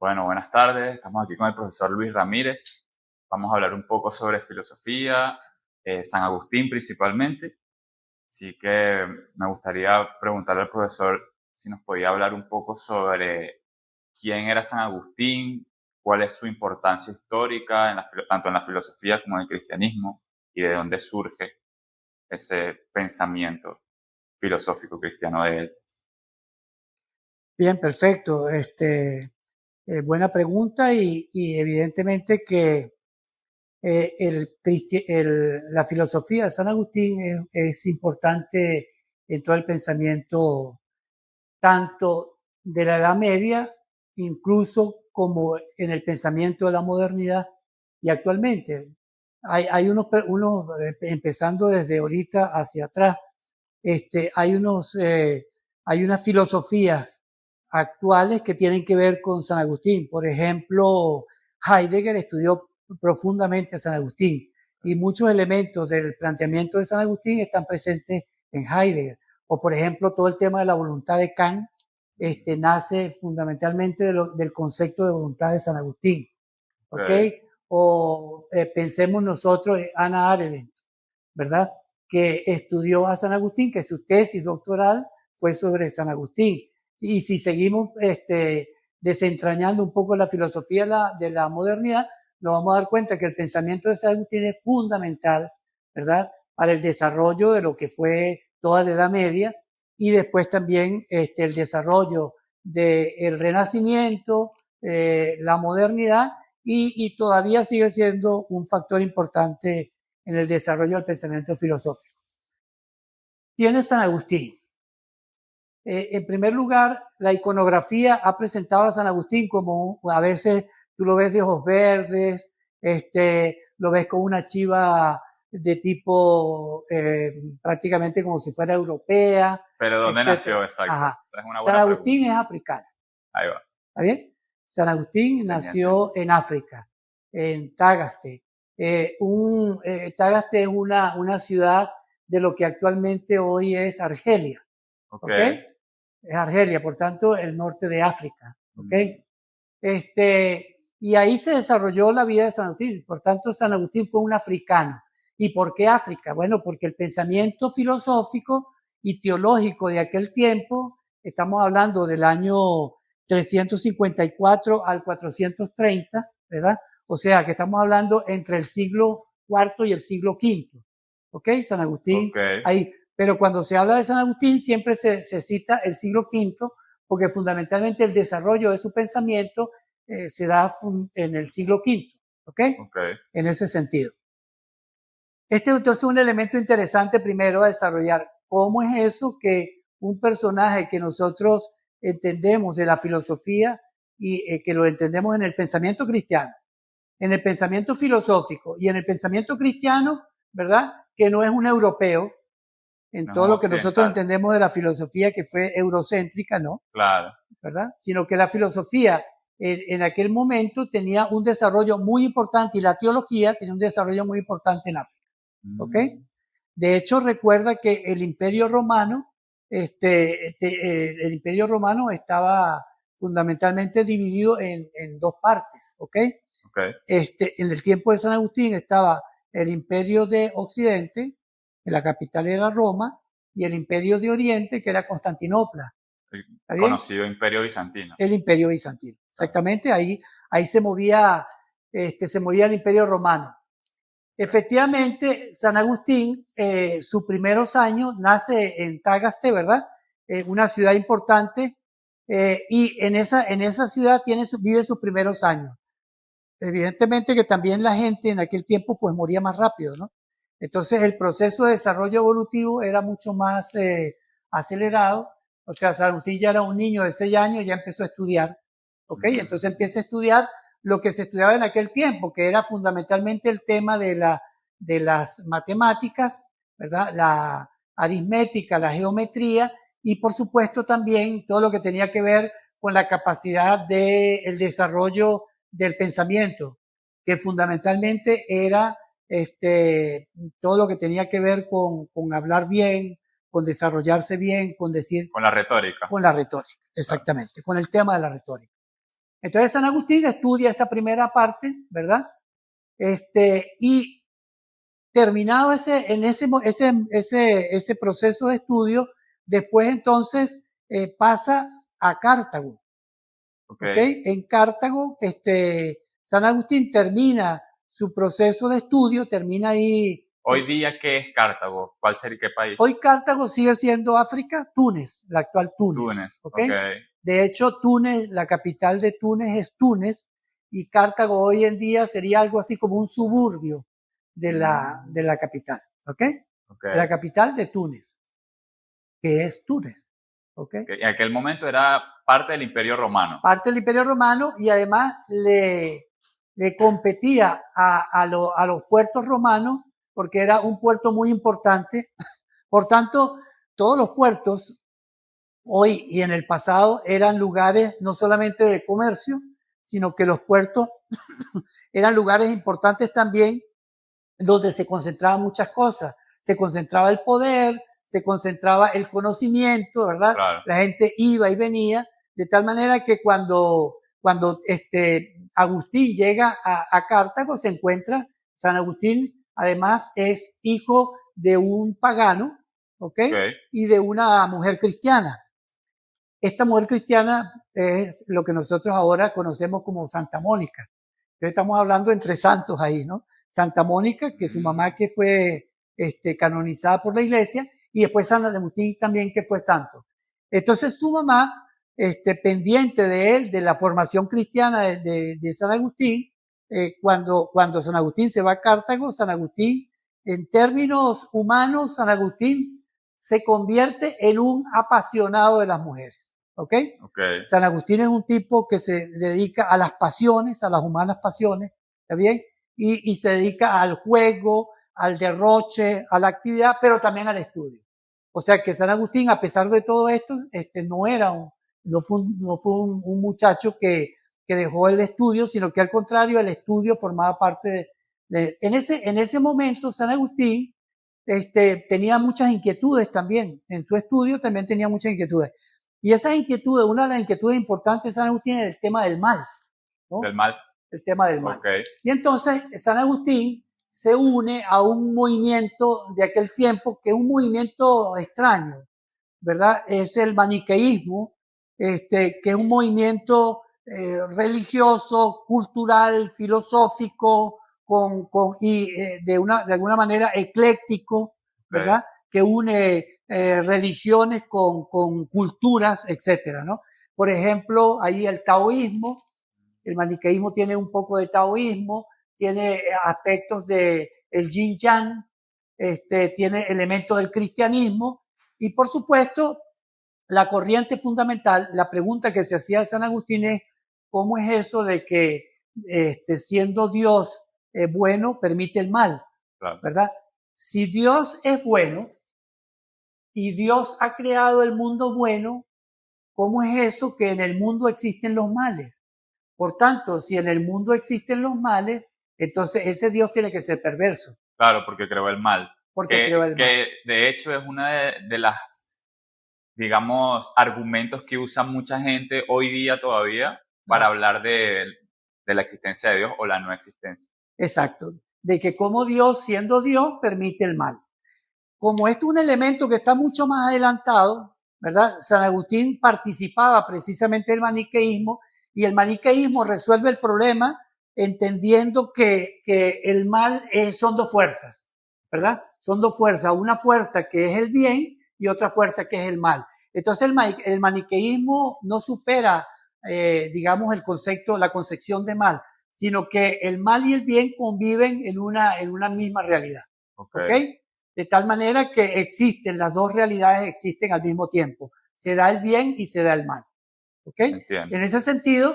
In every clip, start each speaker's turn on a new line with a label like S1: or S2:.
S1: Bueno, buenas tardes. Estamos aquí con el profesor Luis Ramírez. Vamos a hablar un poco sobre filosofía, San Agustín principalmente. Así que me gustaría preguntarle al profesor si nos podía hablar un poco sobre quién era San Agustín, cuál es su importancia histórica tanto en la filosofía como en el cristianismo y de dónde surge ese pensamiento filosófico cristiano de él.
S2: Bien, perfecto. Buena pregunta y evidentemente que la filosofía de San Agustín es importante en todo el pensamiento, tanto de la Edad Media, incluso como en el pensamiento de la modernidad y actualmente. Hay empezando desde ahorita hacia atrás, hay unas filosofías actuales que tienen que ver con San Agustín. Por ejemplo, Heidegger estudió profundamente a San Agustín y muchos elementos del planteamiento de San Agustín están presentes en Heidegger. O por ejemplo, todo el tema de la voluntad de Kant nace fundamentalmente del concepto de voluntad de San Agustín. ¿Ok? O pensemos nosotros en Hannah Arendt, ¿verdad? Que estudió a San Agustín, que su tesis doctoral fue sobre San Agustín. Y si seguimos desentrañando un poco la filosofía de la modernidad, nos vamos a dar cuenta que el pensamiento de San Agustín es fundamental, ¿verdad? Para el desarrollo de lo que fue toda la Edad Media y después también el desarrollo del Renacimiento, la modernidad y todavía sigue siendo un factor importante en el desarrollo del pensamiento filosófico. Tiene San Agustín. En primer lugar, la iconografía ha presentado a San Agustín como, a veces tú lo ves de ojos verdes, lo ves con una chiva de tipo prácticamente como si fuera europea.
S1: ¿Pero dónde nació exacto?
S2: Ajá.
S1: Esa es una
S2: San
S1: buena
S2: Agustín
S1: pregunta.
S2: es africano.
S1: Ahí va.
S2: ¿Está bien? San Agustín nació en África, en Tagaste. Tagaste es una ciudad de lo que actualmente hoy es Argelia. ¿Ok? Es Argelia, por tanto, el norte de África. ¿Ok? Y ahí se desarrolló la vida de San Agustín. Por tanto, San Agustín fue un africano. ¿Y por qué África? Bueno, porque el pensamiento filosófico y teológico de aquel tiempo, estamos hablando del año 354 al 430, ¿verdad? O sea, que estamos hablando entre el siglo IV y el siglo V. ¿Ok? San Agustín, ahí. Pero cuando se habla de San Agustín, siempre se cita el siglo V, porque fundamentalmente el desarrollo de su pensamiento se da en el siglo V. ¿Ok? En ese sentido. Entonces es un elemento interesante primero a desarrollar. ¿Cómo es eso que un personaje que nosotros entendemos de la filosofía y que lo entendemos en el pensamiento cristiano, en el pensamiento filosófico y en el pensamiento cristiano, ¿verdad? Que no es un europeo, en todo lo que nosotros entendemos de la filosofía que fue eurocéntrica, ¿no?
S1: Claro.
S2: ¿Verdad? Sino que la filosofía en aquel momento tenía un desarrollo muy importante y la teología tenía un desarrollo muy importante en África. ¿Ok? De hecho, recuerda que el Imperio Romano, el Imperio Romano estaba fundamentalmente dividido en dos partes, ¿ok? En el tiempo de San Agustín estaba el Imperio de Occidente, que la capital era Roma, y el Imperio de Oriente, que era Constantinopla.
S1: El conocido Imperio Bizantino.
S2: El Imperio Bizantino, exactamente. Ahí se movía el Imperio Romano. Efectivamente, San Agustín, sus primeros años, nace en Tagaste, ¿verdad? Una ciudad importante, y en esa ciudad vive sus primeros años. Evidentemente que también la gente en aquel tiempo pues moría más rápido, ¿no? Entonces el proceso de desarrollo evolutivo era mucho más acelerado. O sea, San Agustín ya era un niño de 6 años, ya empezó a estudiar, ¿ok? Entonces empieza a estudiar lo que se estudiaba en aquel tiempo, que era fundamentalmente el tema de las matemáticas, ¿verdad? La aritmética, la geometría y por supuesto también todo lo que tenía que ver con la capacidad del desarrollo del pensamiento, que fundamentalmente era todo lo que tenía que ver con hablar bien, con desarrollarse bien, con decir...
S1: Con la retórica.
S2: Con la retórica, exactamente, con el tema de la retórica. Entonces San Agustín estudia esa primera parte, ¿verdad? Y terminado ese proceso de estudio, después entonces pasa a Cartago. ¿Okay? En Cartago, San Agustín termina su proceso de estudio, termina ahí.
S1: Hoy día, ¿qué es Cartago? ¿Cuál sería qué país?
S2: Hoy Cartago sigue siendo África, Túnez, la actual Túnez.
S1: Túnez,
S2: ¿Okay?
S1: Okay.
S2: De hecho, Túnez, la capital de Túnez es Túnez, y Cartago hoy en día sería algo así como un suburbio de la capital, ¿ok? De la capital de Túnez, que es Túnez, ¿ok?
S1: En aquel momento era parte del Imperio Romano.
S2: Parte del Imperio Romano, y además le competía a los puertos romanos, porque era un puerto muy importante. Por tanto, todos los puertos hoy y en el pasado eran lugares no solamente de comercio, sino que los puertos eran lugares importantes también donde se concentraban muchas cosas. Se concentraba el poder, se concentraba el conocimiento, ¿verdad?
S1: Claro.
S2: La gente iba y venía, de tal manera que cuando Agustín llega a Cartago, se encuentra, San Agustín además es hijo de un pagano, ¿okay? Y de una mujer cristiana. Esta mujer cristiana es lo que nosotros ahora conocemos como Santa Mónica. Entonces estamos hablando entre santos ahí, ¿no? Santa Mónica, que su mamá que fue canonizada por la iglesia, y después San Agustín también, que fue santo. Entonces su mamá, pendiente de él, de la formación cristiana de San Agustín, cuando San Agustín se va a Cartago, San Agustín, en términos humanos, San Agustín se convierte en un apasionado de las mujeres. ¿Okay? San Agustín es un tipo que se dedica a las pasiones, a las humanas pasiones, ¿está bien? Y se dedica al juego, al derroche, a la actividad, pero también al estudio. O sea que San Agustín, a pesar de todo esto, no fue un muchacho que dejó el estudio, sino que al contrario, el estudio formaba parte en ese momento San Agustín tenía muchas inquietudes también. En su estudio también tenía muchas inquietudes. Y esas inquietudes, una de las inquietudes importantes de San Agustín es el tema del mal, ¿no?
S1: Del mal.
S2: El tema del mal. Y entonces San Agustín se une a un movimiento de aquel tiempo que es un movimiento extraño, ¿verdad? Es el maniqueísmo, que es un movimiento religioso, cultural, filosófico, y de alguna manera ecléctico, ¿verdad? Que une religiones con culturas, etcétera, ¿no? Por ejemplo, ahí el taoísmo, el maniqueísmo tiene un poco de taoísmo, tiene aspectos de el yin yang, tiene elementos del cristianismo, y por supuesto, la corriente fundamental, la pregunta que se hacía de San Agustín es, ¿cómo es eso de que siendo Dios bueno, permite el mal? Claro. ¿Verdad? Si Dios es bueno, y Dios ha creado el mundo bueno, ¿cómo es eso que en el mundo existen los males? Por tanto, si en el mundo existen los males, entonces ese Dios tiene que ser perverso.
S1: Claro, porque creó el mal.
S2: Porque creó el mal.
S1: Que de hecho es una de las, digamos, argumentos que usa mucha gente hoy día todavía para hablar de la existencia de Dios o la no existencia.
S2: Exacto. De que como Dios, siendo Dios, permite el mal. Como esto es un elemento que está mucho más adelantado, ¿verdad? San Agustín participaba precisamente del maniqueísmo, y el maniqueísmo resuelve el problema entendiendo que el mal son dos fuerzas, ¿verdad? Son dos fuerzas, una fuerza que es el bien y otra fuerza que es el mal. Entonces el maniqueísmo no supera, digamos, el concepto, la concepción de mal, sino que el mal y el bien conviven en una misma realidad. ¿Ok? De tal manera que existen, las dos realidades existen al mismo tiempo. Se da el bien y se da el mal. ¿Ok?
S1: Entiendo.
S2: En ese sentido,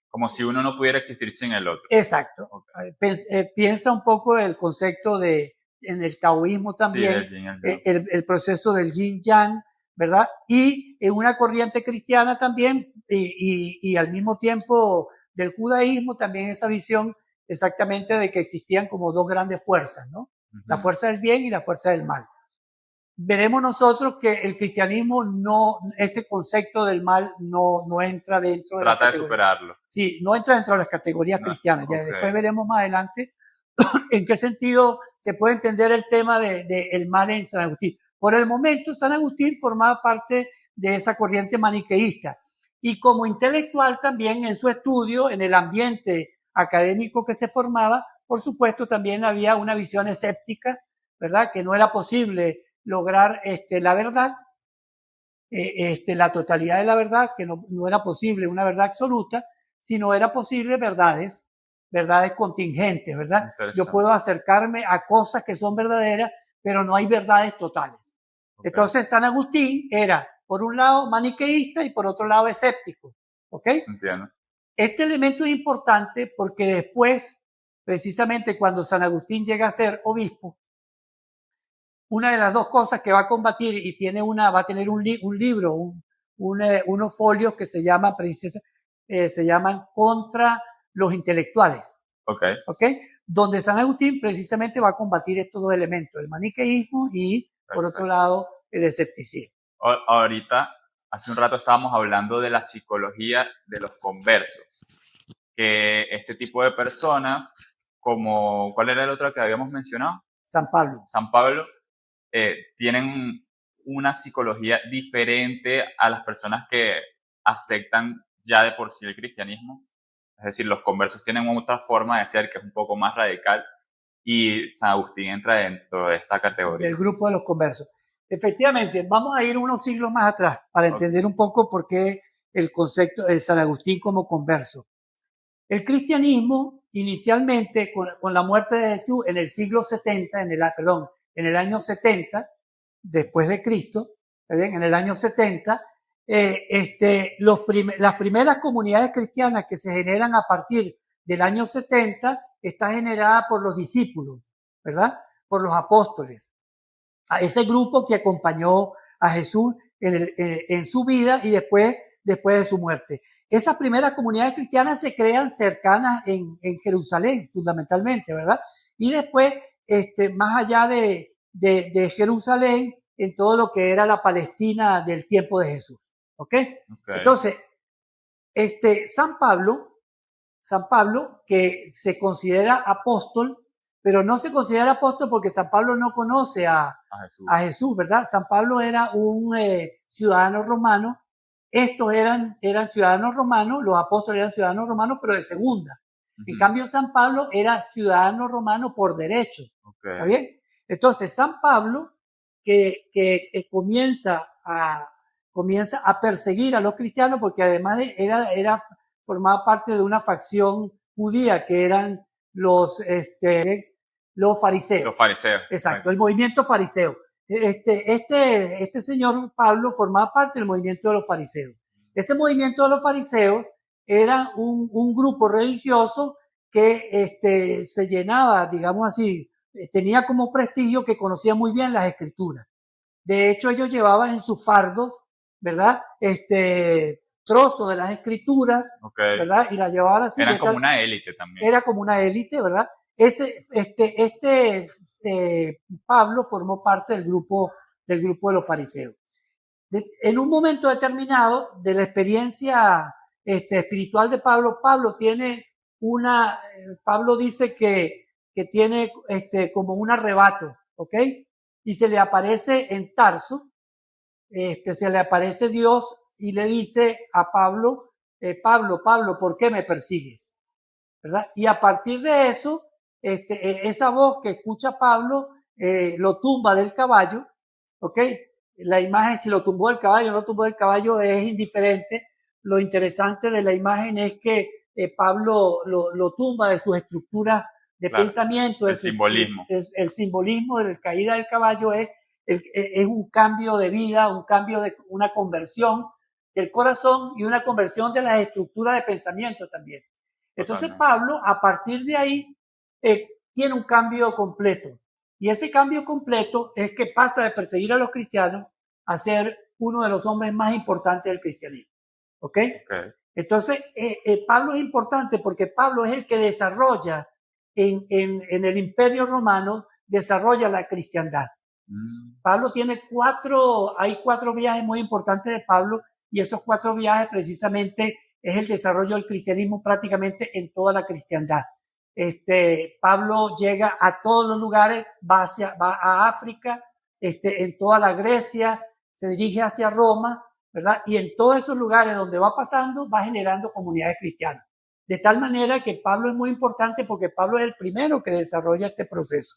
S1: como si uno no pudiera existir sin el otro.
S2: Exacto. Okay. Piensa un poco el concepto en el taoísmo también, sí, el proceso del yin yang, ¿verdad? Y en una corriente cristiana también, y al mismo tiempo del judaísmo, también esa visión exactamente de que existían como dos grandes fuerzas, ¿no? La fuerza del bien y la fuerza del mal. veremos nosotros que el cristianismo no, ese concepto del mal no entra dentro de la
S1: Trata de
S2: categoría.
S1: superarlo.
S2: Sí, no entra dentro de las categorías
S1: No,
S2: cristianas. Ya
S1: ok.
S2: después veremos más adelante en qué sentido se puede entender el tema de el mal en San Agustín. Por el momento, San Agustín formaba parte de esa corriente maniqueísta y como intelectual también en su estudio, en el ambiente académico que se formaba, por supuesto también había una visión escéptica, ¿verdad? Que no era posible lograr la verdad, la totalidad de la verdad, que no era posible una verdad absoluta, sino era posible verdades contingentes, ¿verdad? Yo puedo acercarme a cosas que son verdaderas, pero no hay verdades totales. Okay. Entonces San Agustín era, por un lado, maniqueísta y por otro lado, escéptico. ¿Ok?
S1: Entiendo.
S2: Este elemento es importante porque después, precisamente cuando San Agustín llega a ser obispo, una de las dos cosas que va a combatir y va a tener un libro, unos folios que se llaman contra los intelectuales.
S1: Okay.
S2: ¿Okay? Donde San Agustín precisamente va a combatir estos dos elementos, el maniqueísmo y, por otro lado, el escepticismo.
S1: Ahorita, hace un rato estábamos hablando de la psicología de los conversos, que este tipo de personas, como, ¿cuál era el otro que habíamos mencionado?
S2: San Pablo.
S1: San Pablo, tienen una psicología diferente a las personas que aceptan ya de por sí el cristianismo. Es decir, los conversos tienen otra forma de ser que es un poco más radical y San Agustín entra dentro de esta categoría.
S2: Del grupo de los conversos. Efectivamente, vamos a ir unos siglos más atrás para entender un poco por qué el concepto de San Agustín como converso. El cristianismo, inicialmente, con la muerte de Jesús en el siglo 70, en el año 70, después de Cristo, en el año 70, las primeras comunidades cristianas que se generan a partir del año 70 está generada por los discípulos, ¿verdad? Por los apóstoles. A ese grupo que acompañó a Jesús en su vida y después de su muerte. Esas primeras comunidades cristianas se crean cercanas en Jerusalén, fundamentalmente, ¿verdad? Y después, más allá de Jerusalén, en todo lo que era la Palestina del tiempo de Jesús. ¿Ok? Entonces, San Pablo, que se considera apóstol, pero no se considera apóstol porque San Pablo no conoce a Jesús, ¿verdad? San Pablo era un ciudadano romano. Estos eran ciudadanos romanos, los apóstoles eran ciudadanos romanos, pero de segunda. En cambio, San Pablo era ciudadano romano por derecho. ¿Está bien? Entonces, San Pablo, que comienza a perseguir a los cristianos, porque además formaba parte de una facción judía que eran los fariseos.
S1: Los fariseos.
S2: Exacto, el movimiento fariseo. Este señor Pablo formaba parte del movimiento de los fariseos. Ese movimiento de los fariseos era un grupo religioso que se llenaba, digamos así, tenía como prestigio que conocía muy bien las escrituras. De hecho, ellos llevaban en sus fardos, ¿verdad? Trozos de las escrituras, ¿verdad? Y las llevaban así.
S1: Era como una élite también.
S2: Era como una élite, ¿verdad? Pablo formó parte del grupo de los fariseos. En un momento determinado de la experiencia espiritual de Pablo, Pablo dice que tiene como un arrebato, ¿ok? Y se le aparece en Tarso, se le aparece Dios y le dice a Pablo, Pablo, ¿por qué me persigues? ¿Verdad? Y a partir de eso, esa voz que escucha Pablo lo tumba del caballo, ¿ok? La imagen, si lo tumbó del caballo o no tumbó del caballo, es indiferente. Lo interesante de la imagen es que Pablo lo tumba de sus estructuras de pensamiento.
S1: El simbolismo.
S2: El simbolismo de la caída del caballo es un cambio de vida, un cambio de una conversión del corazón y una conversión de las estructuras de pensamiento también. Entonces Pablo, a partir de ahí, tiene un cambio completo. Y ese cambio completo es que pasa de perseguir a los cristianos a ser uno de los hombres más importantes del cristianismo. ¿Ok? Entonces, Pablo es importante porque Pablo es el que desarrolla en el Imperio Romano, desarrolla la cristiandad. Pablo tiene hay 4 viajes muy importantes de Pablo, y esos 4 viajes precisamente es el desarrollo del cristianismo prácticamente en toda la cristiandad. Pablo llega a todos los lugares, va a África, en toda la Grecia, se dirige hacia Roma, ¿verdad? Y en todos esos lugares donde va pasando, va generando comunidades cristianas. De tal manera que Pablo es muy importante porque Pablo es el primero que desarrolla este proceso.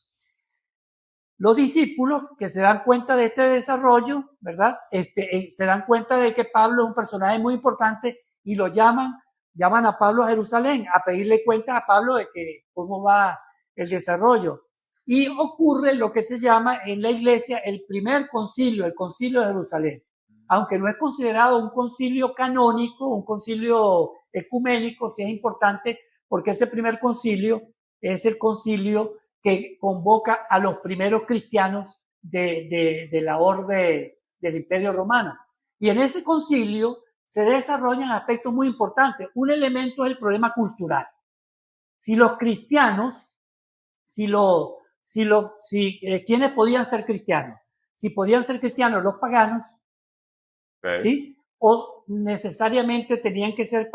S2: Los discípulos que se dan cuenta de este desarrollo, ¿verdad? Se dan cuenta de que Pablo es un personaje muy importante y lo llaman a Pablo a Jerusalén a pedirle cuentas a Pablo de que cómo va el desarrollo. Y ocurre lo que se llama en la iglesia el primer concilio, el concilio de Jerusalén. Aunque no es considerado un concilio canónico, un concilio ecuménico, sí es importante porque ese primer concilio es el concilio que convoca a los primeros cristianos de la orbe del Imperio Romano. Y en ese concilio se desarrollan aspectos muy importantes. Un elemento es el problema cultural. Si los cristianos, ¿quiénes podían ser cristianos? Si podían ser cristianos los paganos, ¿sí? O necesariamente tenían que ser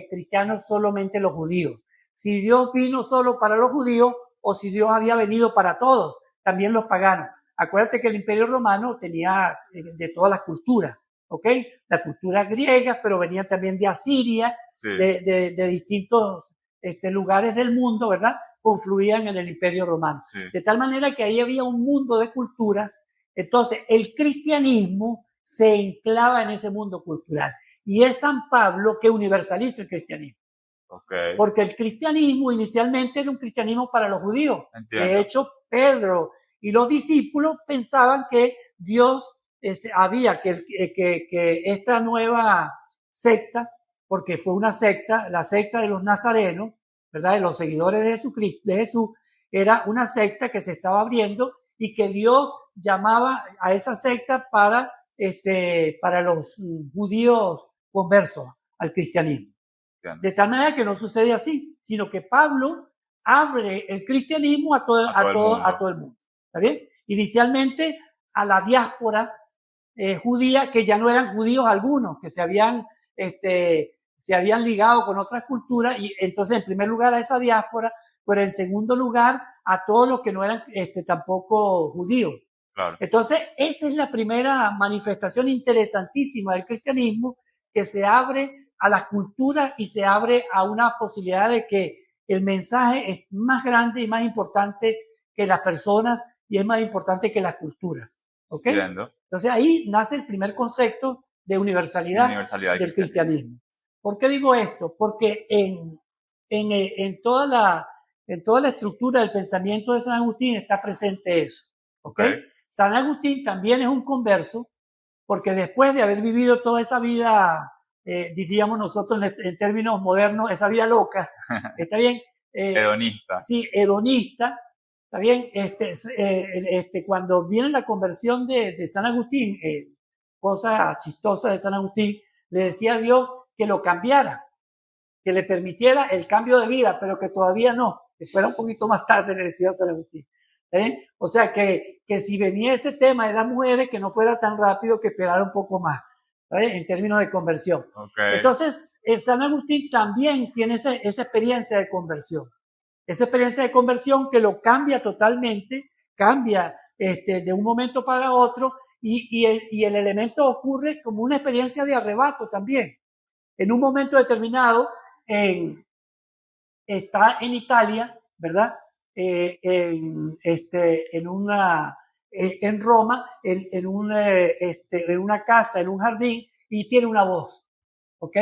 S2: cristianos solamente los judíos. Si Dios vino solo para los judíos, o si Dios había venido para todos, también los paganos. Acuérdate que el Imperio Romano tenía de todas las culturas, ¿ok? La cultura griega, pero venían también de Asiria, sí, de distintos lugares del mundo, ¿verdad? Confluían en el Imperio Romano. Sí. De tal manera que ahí había un mundo de culturas. Entonces, el cristianismo se enclava en ese mundo cultural. Y es San Pablo que universaliza el cristianismo. Okay. Porque el cristianismo inicialmente era un cristianismo para los judíos. Entiendo. De hecho, Pedro y los discípulos pensaban que Dios había que esta nueva secta, porque fue una secta, la secta de los nazarenos, ¿verdad? De los seguidores de Jesucristo, de Jesús, era una secta que se estaba abriendo y que Dios llamaba a esa secta para los judíos conversos al cristianismo. De tal manera que no sucede así, sino que Pablo abre el cristianismo a todo el mundo. ¿Está bien? Inicialmente a la diáspora judía, que ya no eran judíos algunos, que se habían ligado con otras culturas, y entonces en primer lugar a esa diáspora, pero en segundo lugar a todos los que no eran tampoco judíos. Claro. Entonces esa es la primera manifestación interesantísima del cristianismo, que se abre a las culturas y se abre a una posibilidad de que el mensaje es más grande y más importante que las personas y es más importante que las culturas. ¿Ok? Entiendo. Entonces ahí nace el primer concepto de universalidad del cristianismo. ¿Por qué digo esto? Porque en toda la estructura del pensamiento de San Agustín está presente eso. ¿Ok? San Agustín también es un converso, porque después de haber vivido toda esa vida, diríamos nosotros en términos modernos, esa vida loca, ¿está bien?
S1: Hedonista.
S2: Sí, hedonista, ¿está bien? Cuando viene la conversión de San Agustín, cosa chistosa de San Agustín, le decía a Dios que lo cambiara, que le permitiera el cambio de vida, pero que todavía no, que fuera un poquito más tarde, le decía a San Agustín. O sea, que si venía ese tema de las mujeres, que no fuera tan rápido, que esperara un poco más, en términos de conversión. Okay. Entonces, San Agustín también tiene esa experiencia de conversión. Esa experiencia de conversión que lo cambia totalmente, cambia de un momento para otro, y el elemento ocurre como una experiencia de arrebato también. En un momento determinado, está en Italia, ¿verdad? En Roma, en una casa, en un jardín, y tiene una voz, ¿ok?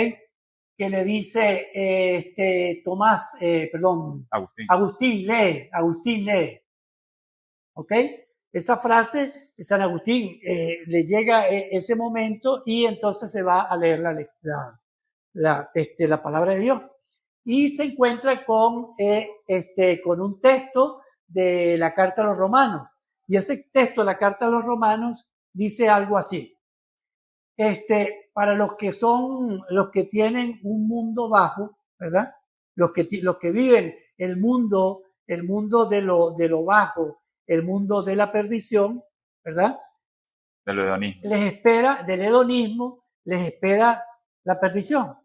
S2: Que le dice, Agustín, lee, ¿ok? Esa frase, San Agustín, le llega ese momento y entonces se va a leer la palabra de Dios. Y se encuentra con un texto de la Carta a los Romanos. Y ese texto de la Carta a los Romanos dice algo así. Para los que tienen un mundo bajo, ¿verdad? Los que viven el mundo de lo bajo, el mundo de la perdición, ¿verdad?
S1: Del hedonismo.
S2: Del hedonismo, les espera la perdición.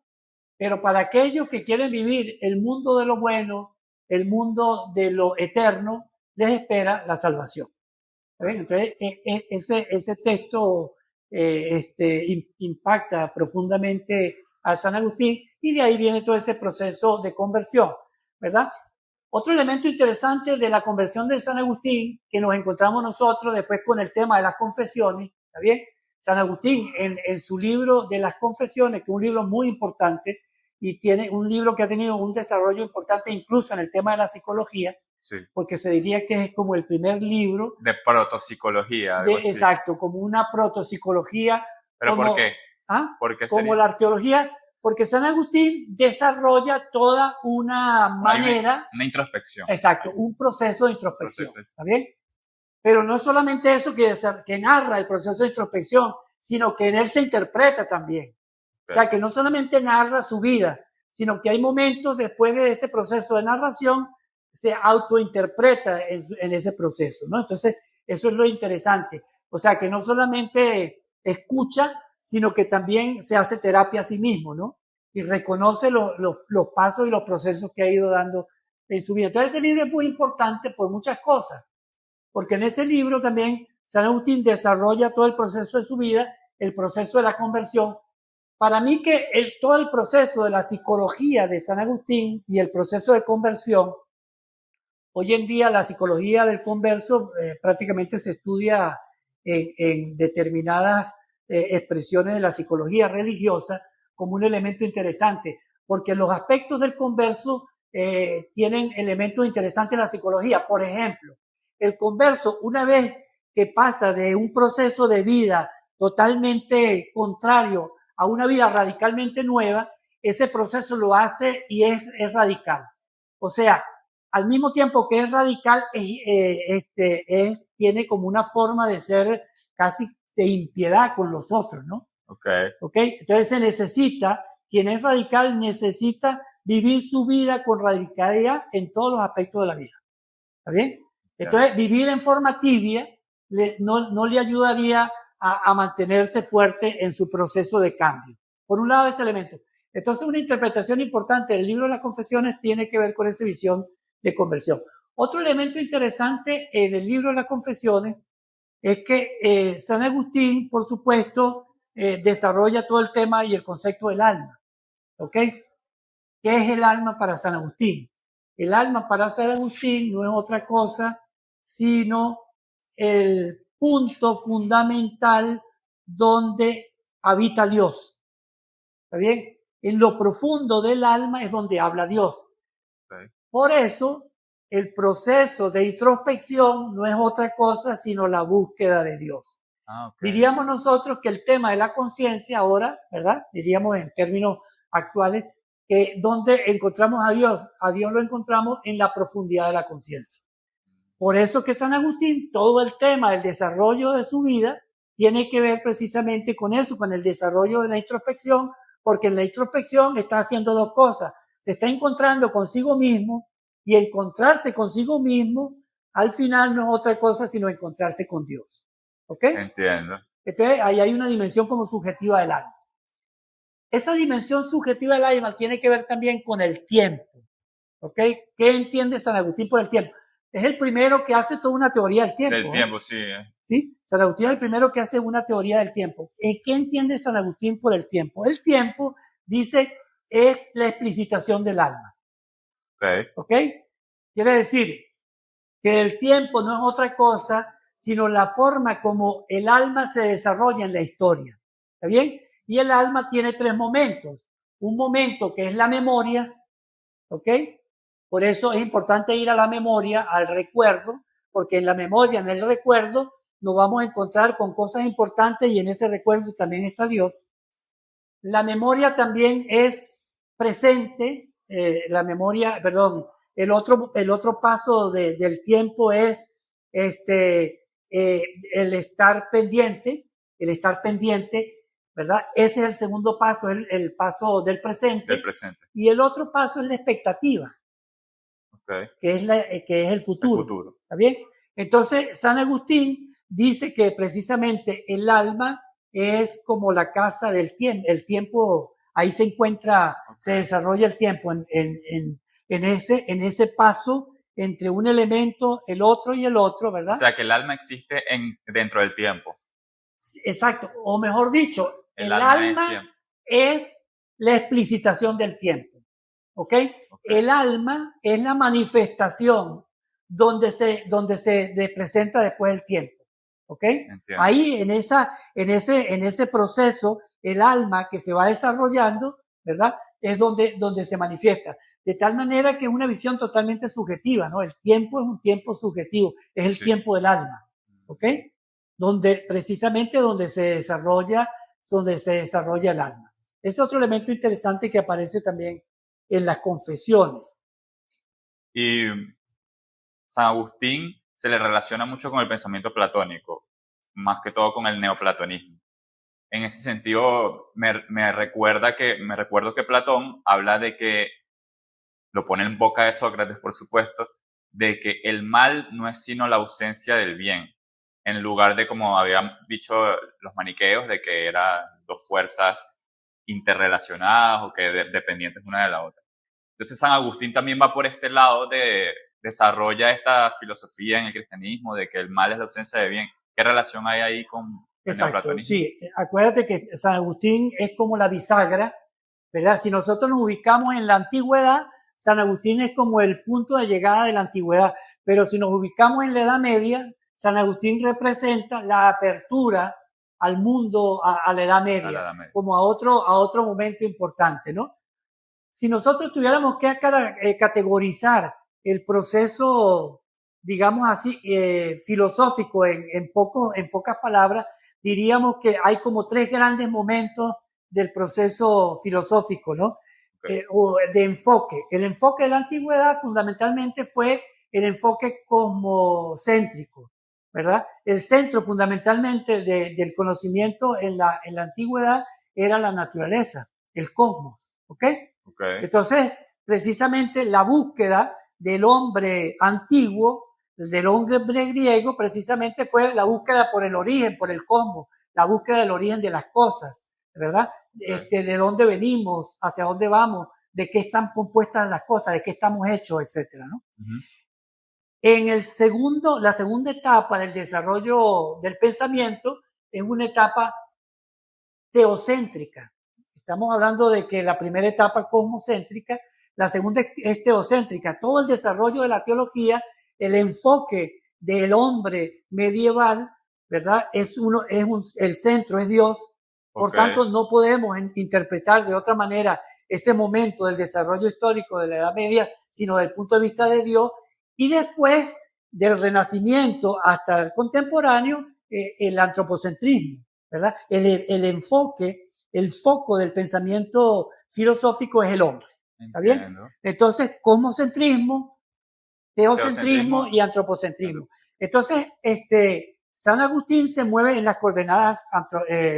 S2: Pero para aquellos que quieren vivir el mundo de lo bueno, el mundo de lo eterno, les espera la salvación. Entonces, ese texto impacta profundamente a San Agustín y de ahí viene todo ese proceso de conversión, ¿verdad? Otro elemento interesante de la conversión de San Agustín que nos encontramos nosotros después con el tema de las confesiones, ¿está bien? San Agustín en su libro de las confesiones, que es un libro muy importante y tiene un libro que ha tenido un desarrollo importante incluso en el tema de la psicología, sí, porque se diría que es como el primer libro
S1: de protopsicología.
S2: Exacto, como una protopsicología.
S1: ¿Pero como, por qué?
S2: ¿Ah?
S1: ¿Por qué
S2: como la arqueología, porque San Agustín desarrolla toda una manera.
S1: Una introspección.
S2: Exacto, un proceso de introspección. ¿Está bien? Pero no solamente eso que narra el proceso de introspección, sino que en él se interpreta también. O sea, que no solamente narra su vida, sino que hay momentos después de ese proceso de narración, se autointerpreta en ese proceso, ¿no? Entonces, eso es lo interesante. O sea, que no solamente escucha, sino que también se hace terapia a sí mismo, ¿no? Y reconoce los pasos y los procesos que ha ido dando en su vida. Entonces, ese libro es muy importante por muchas cosas, porque en ese libro también San Agustín desarrolla todo el proceso de su vida, el proceso de la conversión. Para mí que todo el proceso de la psicología de San Agustín y el proceso de conversión, hoy en día la psicología del converso prácticamente se estudia en determinadas expresiones de la psicología religiosa como un elemento interesante, porque los aspectos del converso tienen elementos interesantes en la psicología. Por ejemplo, el converso, una vez que pasa de un proceso de vida totalmente contrario a una vida radicalmente nueva, ese proceso lo hace y es radical. O sea, al mismo tiempo que es radical, tiene como una forma de ser casi de impiedad con los otros, ¿no? Okay. Entonces se necesita, quien es radical necesita vivir su vida con radicalidad en todos los aspectos de la vida. ¿Está bien? Entonces, vivir en forma tibia no le ayudaría a mantenerse fuerte en su proceso de cambio. Por un lado, ese elemento. Entonces, una interpretación importante del libro de las confesiones tiene que ver con esa visión de conversión. Otro elemento interesante en el libro de las confesiones es que San Agustín, por supuesto, desarrolla todo el tema y el concepto del alma. ¿Ok? ¿Qué es el alma para San Agustín? El alma para San Agustín no es otra cosa sino el punto fundamental donde habita Dios. ¿Está bien? En lo profundo del alma es donde habla Dios. Okay. Por eso, el proceso de introspección no es otra cosa sino la búsqueda de Dios. Okay. Diríamos nosotros que el tema de la conciencia ahora, ¿verdad? Diríamos en términos actuales, que donde encontramos a Dios lo encontramos en la profundidad de la conciencia. Por eso que San Agustín, todo el tema del desarrollo de su vida tiene que ver precisamente con eso, con el desarrollo de la introspección, porque en la introspección está haciendo dos cosas. Se está encontrando consigo mismo y encontrarse consigo mismo al final no es otra cosa sino encontrarse con Dios. ¿Ok?
S1: Entiendo.
S2: Entonces ahí hay una dimensión como subjetiva del alma. Esa dimensión subjetiva del alma tiene que ver también con el tiempo. ¿Ok? ¿Qué entiende San Agustín por el tiempo? Es el primero que hace toda una teoría del tiempo.
S1: Del tiempo, sí.
S2: ¿Sí? San Agustín es el primero que hace una teoría del tiempo. ¿Qué entiende San Agustín por el tiempo? El tiempo, dice, es la explicitación del alma. ¿Ok? Quiere decir que el tiempo no es otra cosa sino la forma como el alma se desarrolla en la historia. ¿Está bien? Y el alma tiene tres momentos. Un momento que es la memoria, ¿ok? Por eso es importante ir a la memoria, al recuerdo, porque en la memoria, en el recuerdo, nos vamos a encontrar con cosas importantes y en ese recuerdo también está Dios. La memoria también es presente, el otro paso del tiempo es el estar pendiente, ¿verdad? Ese es el segundo paso, el paso del presente. Y el otro paso es la expectativa, okay, que es el futuro. ¿Está bien? Entonces, San Agustín dice que precisamente el alma es como la casa del tiempo. El tiempo, ahí se encuentra, se desarrolla el tiempo en ese paso entre un elemento, el otro y el otro, ¿verdad?
S1: O sea, que el alma existe dentro del tiempo.
S2: Exacto, o mejor dicho, el
S1: alma
S2: alma es la explicitación del tiempo, ¿ok? El alma es la manifestación donde se presenta después el tiempo, ¿ok?
S1: Entiendo.
S2: Ahí en ese proceso, el alma que se va desarrollando, ¿verdad? Es donde se manifiesta. De tal manera que es una visión totalmente subjetiva, ¿no? El tiempo es un tiempo subjetivo, es el tiempo del alma, ¿ok? Precisamente donde se desarrolla el alma. Ese otro elemento interesante que aparece también en las confesiones.
S1: Y San Agustín se le relaciona mucho con el pensamiento platónico, más que todo con el neoplatonismo. En ese sentido, me recuerdo que Platón habla de que, lo pone en boca de Sócrates, por supuesto, de que el mal no es sino la ausencia del bien, en lugar de, como habían dicho los maniqueos, de que eran dos fuerzas interrelacionadas o que dependientes una de la otra. Entonces San Agustín también va por este lado de desarrolla esta filosofía en el cristianismo de que el mal es la ausencia de bien. ¿Qué relación hay ahí con el neoplatonismo?
S2: Sí, acuérdate que San Agustín es como la bisagra, ¿verdad? Si nosotros nos ubicamos en la antigüedad, San Agustín es como el punto de llegada de la antigüedad, pero si nos ubicamos en la Edad Media, San Agustín representa la apertura al mundo, a la Edad Media, como a otro momento importante, ¿no? Si nosotros tuviéramos que categorizar el proceso, digamos así, filosófico en pocas palabras, diríamos que hay como tres grandes momentos del proceso filosófico, ¿no? O de enfoque. El enfoque de la antigüedad fundamentalmente fue el enfoque cosmocéntrico, ¿verdad? El centro fundamentalmente del conocimiento en la antigüedad era la naturaleza, el cosmos, ¿ok? Entonces, precisamente la búsqueda del hombre antiguo, del hombre griego, precisamente fue la búsqueda por el origen, por el cosmos, la búsqueda del origen de las cosas, ¿verdad? De dónde venimos, hacia dónde vamos, de qué están compuestas las cosas, de qué estamos hechos, etcétera, ¿no? En la segunda etapa del desarrollo del pensamiento es una etapa teocéntrica. Estamos hablando de que la primera etapa cosmocéntrica, la segunda es teocéntrica. Todo el desarrollo de la teología, el enfoque del hombre medieval, ¿verdad? El centro es Dios. Por tanto, no podemos interpretar de otra manera ese momento del desarrollo histórico de la Edad Media, sino desde el punto de vista de Dios. Y después del Renacimiento hasta el contemporáneo, el antropocentrismo, ¿verdad? El enfoque, el foco del pensamiento filosófico es el hombre. ¿Está bien? Entonces, cosmocentrismo, teocentrismo y antropocentrismo. Entonces, San Agustín se mueve en las coordenadas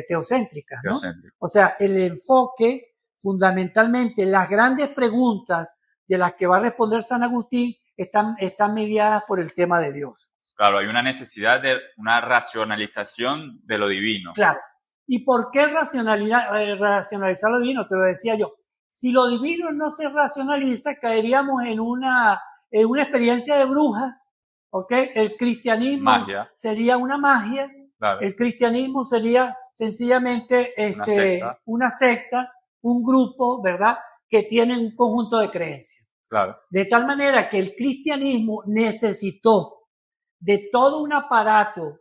S2: teocéntricas, ¿no? O sea, el enfoque, fundamentalmente, las grandes preguntas de las que va a responder San Agustín están mediadas por el tema de Dios.
S1: Claro, hay una necesidad de una racionalización de lo divino.
S2: Claro. ¿Y por qué racionalizar lo divino? Te lo decía yo. Si lo divino no se racionaliza, caeríamos en una experiencia de brujas, ¿ok? El cristianismo sería una magia. Claro. El cristianismo sería sencillamente una secta, un grupo, ¿verdad? Que tiene un conjunto de creencias.
S1: Claro.
S2: De tal manera que el cristianismo necesitó de todo un aparato,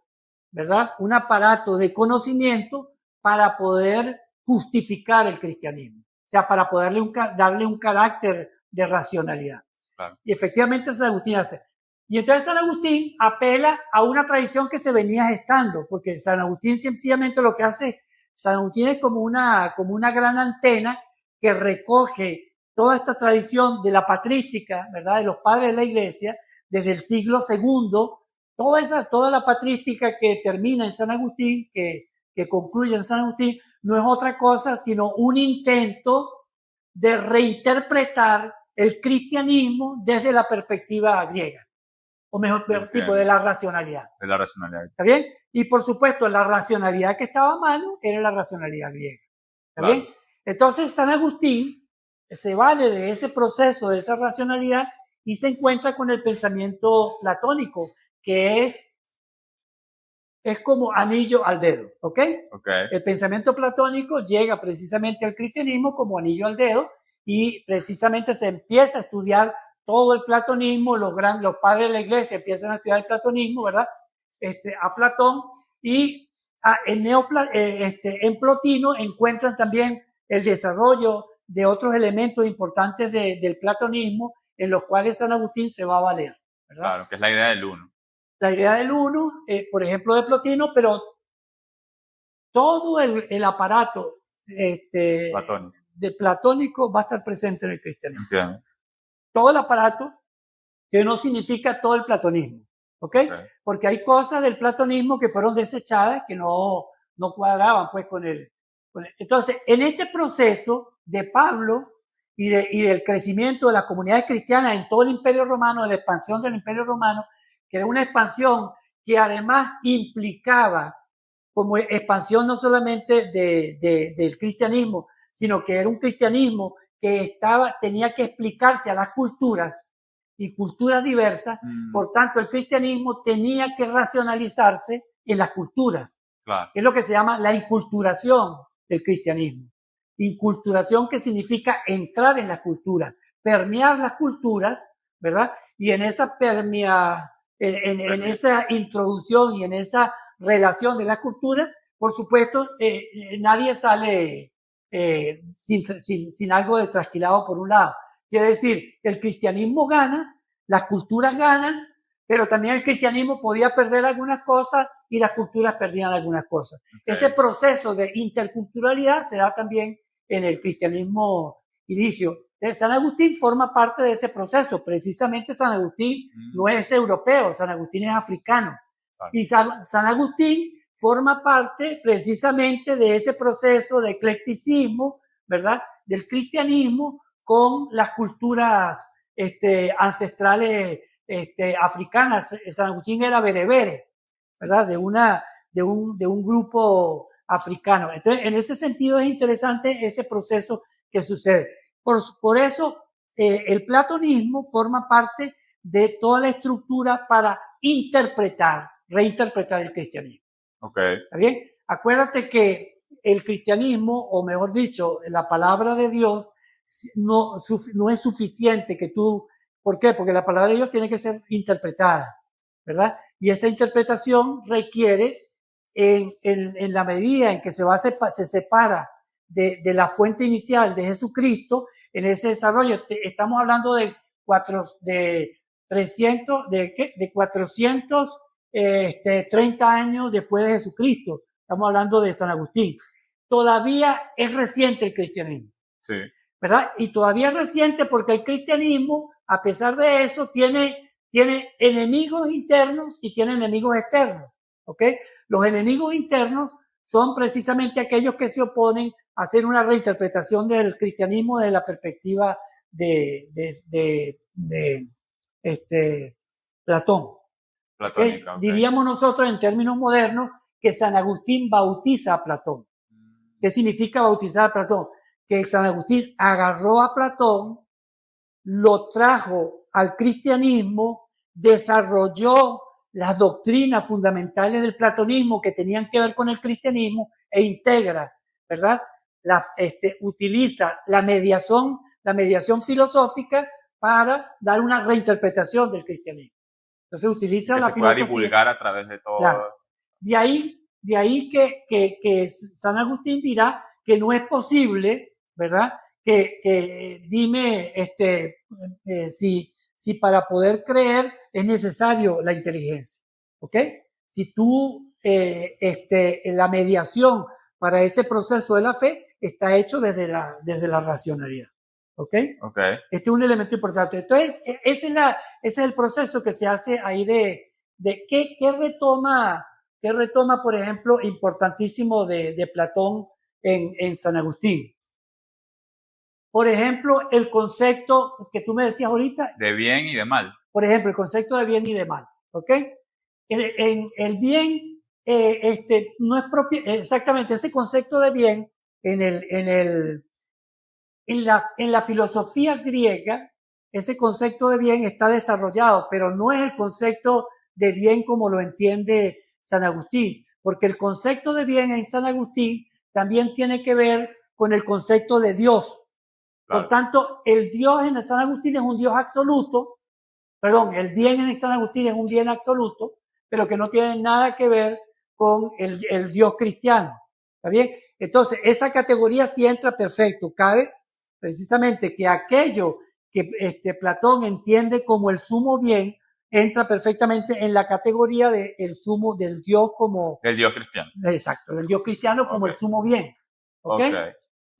S2: ¿verdad? Un aparato de conocimiento para poder justificar el cristianismo. O sea, para poder darle un carácter de racionalidad.
S1: Claro.
S2: Y efectivamente San Agustín hace. Y entonces San Agustín apela a una tradición que se venía gestando, porque San Agustín sencillamente lo que hace, San Agustín es como una gran antena que recoge toda esta tradición de la patrística, ¿verdad? De los padres de la iglesia, desde el siglo II, toda la patrística que termina en San Agustín, que concluye en San Agustín, no es otra cosa sino un intento de reinterpretar el cristianismo desde la perspectiva griega, o mejor tipo de la racionalidad.
S1: De la racionalidad.
S2: ¿Está bien? Y por supuesto, la racionalidad que estaba a mano era la racionalidad griega. ¿Está
S1: Claro.
S2: bien? Entonces, San Agustín se vale de ese proceso, de esa racionalidad, y se encuentra con el pensamiento platónico, que es como anillo al dedo, ¿ok?
S1: Okay.
S2: El pensamiento platónico llega precisamente al cristianismo como anillo al dedo y precisamente se empieza a estudiar todo el platonismo, los padres de la iglesia empiezan a estudiar el platonismo, ¿verdad? A Platón y en Plotino encuentran también el desarrollo de otros elementos importantes del platonismo en los cuales San Agustín se va a valer, ¿verdad?
S1: Claro, que es la idea del uno.
S2: La idea del uno, por ejemplo, de Plotino, pero todo el aparato
S1: Platónico.
S2: de platónico va a estar presente en el cristianismo.
S1: Entiendo.
S2: Todo el aparato que no significa todo el platonismo, ¿ok? Porque hay cosas del platonismo que fueron desechadas que no cuadraban pues con el. Entonces, en este proceso de Pablo y del crecimiento de las comunidades cristianas en todo el Imperio Romano, de la expansión del Imperio Romano, que era una expansión que además implicaba como expansión no solamente del cristianismo, sino que era un cristianismo que tenía que explicarse a las culturas y culturas diversas. Por tanto, el cristianismo tenía que racionalizarse en las culturas.
S1: Claro.
S2: Es lo que se llama la inculturación del cristianismo. Inculturación, que significa entrar en las culturas, permear las culturas, ¿verdad? Y en esa en esa introducción y en esa relación de la cultura, por supuesto, nadie sale sin algo de trasquilado por un lado. Quiere decir, el cristianismo gana, las culturas ganan, pero también el cristianismo podía perder algunas cosas y las culturas perdían algunas cosas. Okay. Ese proceso de interculturalidad se da también en el cristianismo inicio. San Agustín forma parte de ese proceso. Precisamente San Agustín no es europeo, San Agustín es africano. Claro. Y San Agustín forma parte precisamente de ese proceso de eclecticismo, ¿verdad? Del cristianismo con las culturas ancestrales africanas. San Agustín era berebere, ¿verdad? De un grupo africano. Entonces, en ese sentido es interesante ese proceso que sucede. Por eso, el platonismo forma parte de toda la estructura para reinterpretar el cristianismo.
S1: Okay.
S2: ¿Está bien? Acuérdate que el cristianismo, o mejor dicho, la palabra de Dios, no es suficiente que tú. ¿Por qué? Porque la palabra de Dios tiene que ser interpretada, ¿verdad? Y esa interpretación requiere, en la medida en que se separa de la fuente inicial de Jesucristo, en ese desarrollo, estamos hablando de 430 años después de Jesucristo. Estamos hablando de San Agustín. Todavía es reciente el cristianismo.
S1: Sí.
S2: ¿Verdad? Y todavía es reciente porque el cristianismo, a pesar de eso, tiene enemigos internos y tiene enemigos externos. ¿Ok? Los enemigos internos son precisamente aquellos que se oponen a hacer una reinterpretación del cristianismo desde la perspectiva de Platón.
S1: Platónica, okay.
S2: Diríamos nosotros en términos modernos que San Agustín bautiza a Platón. ¿Qué significa bautizar a Platón? Que San Agustín agarró a Platón, lo trajo al cristianismo, desarrolló las doctrinas fundamentales del platonismo que tenían que ver con el cristianismo e integra, ¿verdad? Utiliza la mediación filosófica para dar una reinterpretación del cristianismo. Entonces utiliza la filosofía.
S1: Que se pueda divulgar a través de todo.
S2: Claro. De ahí que San Agustín dirá que no es posible, ¿verdad? Que dime si para poder creer es necesario la inteligencia, ¿ok? Si tú, la mediación para ese proceso de la fe está hecho desde la racionalidad, ¿ok?
S1: Okay.
S2: Este es un elemento importante. Entonces, ese es el proceso que se hace ahí de qué retoma, por ejemplo, importantísimo de Platón en San Agustín. Por ejemplo, el concepto que tú me decías ahorita.
S1: De bien y de mal.
S2: Por ejemplo, el concepto de bien y de mal, ¿ok? El bien no es propio, exactamente ese concepto de bien en la filosofía griega, ese concepto de bien está desarrollado, pero no es el concepto de bien como lo entiende San Agustín, porque el concepto de bien en San Agustín también tiene que ver con el concepto de Dios.
S1: Claro.
S2: Por tanto, el Dios en San Agustín es un Dios absoluto, perdón, el bien en San Agustín es un bien absoluto, pero que no tiene nada que ver con el Dios cristiano. ¿Está bien? Entonces, esa categoría sí entra perfecto. Cabe precisamente que aquello que Platón entiende como el sumo bien entra perfectamente en la categoría del sumo del Dios como...
S1: Del Dios cristiano.
S2: Exacto, del Dios cristiano como el sumo bien. ¿Ok?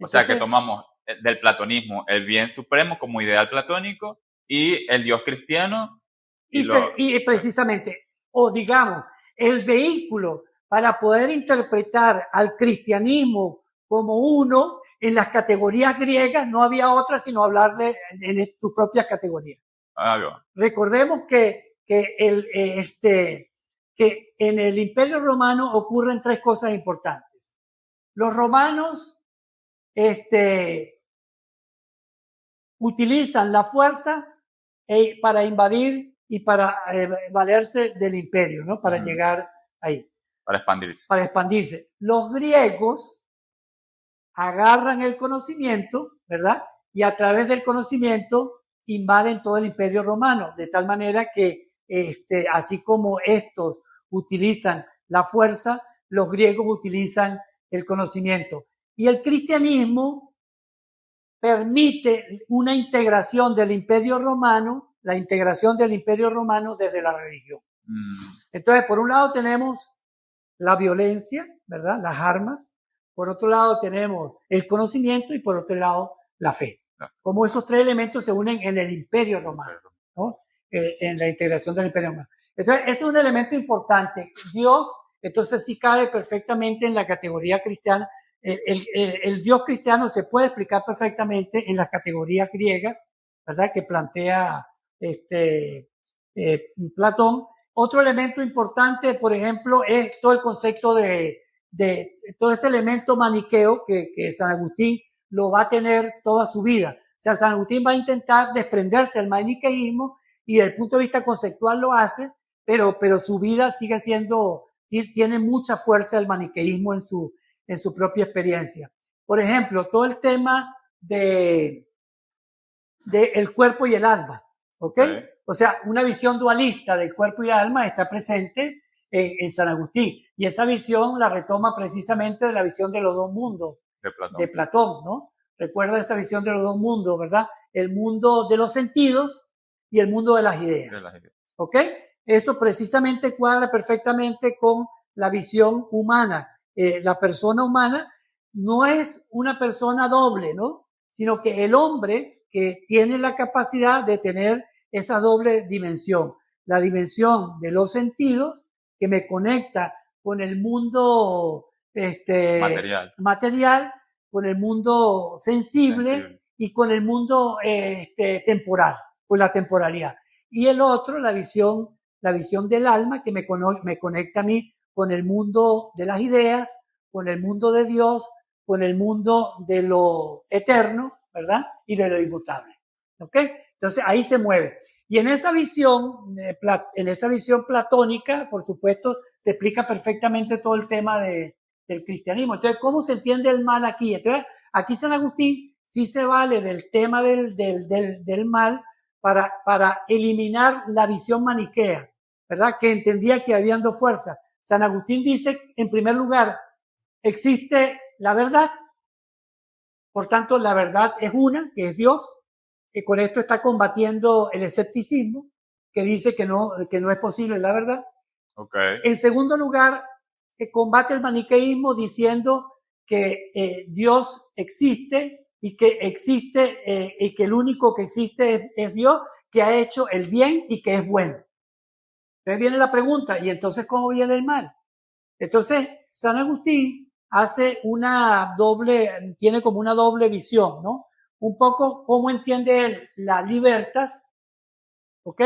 S1: O sea que tomamos del platonismo el bien supremo como ideal platónico y el Dios cristiano.
S2: Y precisamente, o digamos, el vehículo para poder interpretar al cristianismo como uno en las categorías griegas, no había otra sino hablarle en sus propias categorías. Recordemos que en el Imperio Romano ocurren tres cosas importantes. Los romanos utilizan la fuerza para invadir y para valerse del imperio, ¿no? Para llegar ahí.
S1: Para expandirse.
S2: Para expandirse. Los griegos agarran el conocimiento, ¿verdad? Y a través del conocimiento invaden todo el imperio romano, de tal manera que así como estos utilizan la fuerza, los griegos utilizan el conocimiento. Y el cristianismo permite una integración del imperio romano, la integración del imperio romano desde la religión. Entonces, por un lado tenemos la violencia, ¿verdad? Las armas. Por otro lado tenemos el conocimiento y por otro lado la fe. Como esos tres elementos se unen en el imperio romano, ¿no? En la integración del imperio romano. Entonces, ese es un elemento importante. Dios, entonces sí cabe perfectamente en la categoría cristiana. El Dios cristiano se puede explicar perfectamente en las categorías griegas, ¿verdad? Que plantea Platón. Otro elemento importante, por ejemplo, es todo el concepto de todo ese elemento maniqueo que San Agustín lo va a tener toda su vida. O sea, San Agustín va a intentar desprenderse del maniqueísmo y desde el punto de vista conceptual lo hace, pero su vida sigue siendo, tiene mucha fuerza el maniqueísmo en su propia experiencia. Por ejemplo, todo el tema de el cuerpo y el alma, ¿ok? O sea, una visión dualista del cuerpo y el alma está presente en San Agustín. Y esa visión la retoma precisamente de la visión de los dos mundos de Platón, ¿no? Recuerda esa visión de los dos mundos, ¿verdad? El mundo de los sentidos y el mundo de las ideas. ¿Ok? Eso precisamente cuadra perfectamente con la visión humana. La persona humana no es una persona doble, ¿no? Sino que el hombre que tiene la capacidad de tener esa doble dimensión, la dimensión de los sentidos que me conecta con el mundo material, con el mundo sensible y con el mundo temporal, con la temporalidad. Y el otro, la visión del alma que me conecta a mí con el mundo de las ideas, con el mundo de Dios, con el mundo de lo eterno, ¿verdad? Y de lo inmutable. ¿Ok? Entonces ahí se mueve. Y en esa visión platónica, por supuesto, se explica perfectamente todo el tema del cristianismo. Entonces, ¿cómo se entiende el mal aquí? Entonces, aquí San Agustín sí se vale del tema del mal para eliminar la visión maniquea, ¿verdad? Que entendía que habían dos fuerzas. San Agustín dice, en primer lugar, existe la verdad, por tanto, la verdad es una, que es Dios. Y con esto está combatiendo el escepticismo, que dice que no es posible la verdad. En segundo lugar, combate el maniqueísmo diciendo que Dios existe y que el único que existe es Dios, que ha hecho el bien y que es bueno. Entonces viene la pregunta, ¿y entonces cómo viene el mal? Entonces, San Agustín tiene como una doble visión, ¿no? Un poco cómo entiende él la libertas, ¿ok?